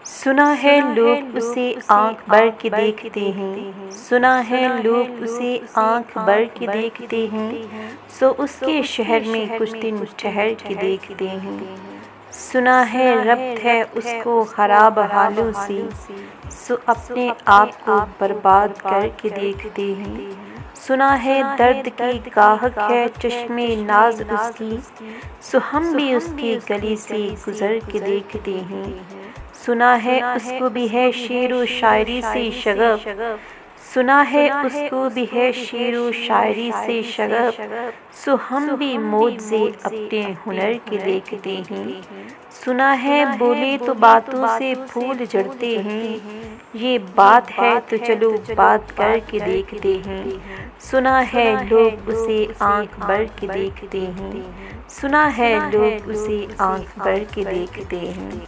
सुना है लोग उसे आंख भर के देखते हैं, सुना है लोग उसे आंख भर के देखते हैं, सो उसके शहर में कुछ दिन ठहर के देखते हैं। सुना है रब्त है उसको खराब हालों से, सो अपने आप को बर्बाद करके देखते हैं। सुना है दर्द की गाहक है चश्मे नाज उसकी, सो हम भी उसकी गली से गुजर के देखते हैं। सुना है उसको भी है शेरो शायरी से शगफ, सुना है उसको भी है शेरो शायरी से शगफ, सो हम भी मौजे अपने हुनर के देखते हैं। सुना है बोले तो बातों से फूल झड़ते हैं, ये बात है तो चलो बात करके देखते हैं। सुना है लोग उसे आंख भर के देखते हैं, सुना है लोग उसे आंख भर के देखते हैं।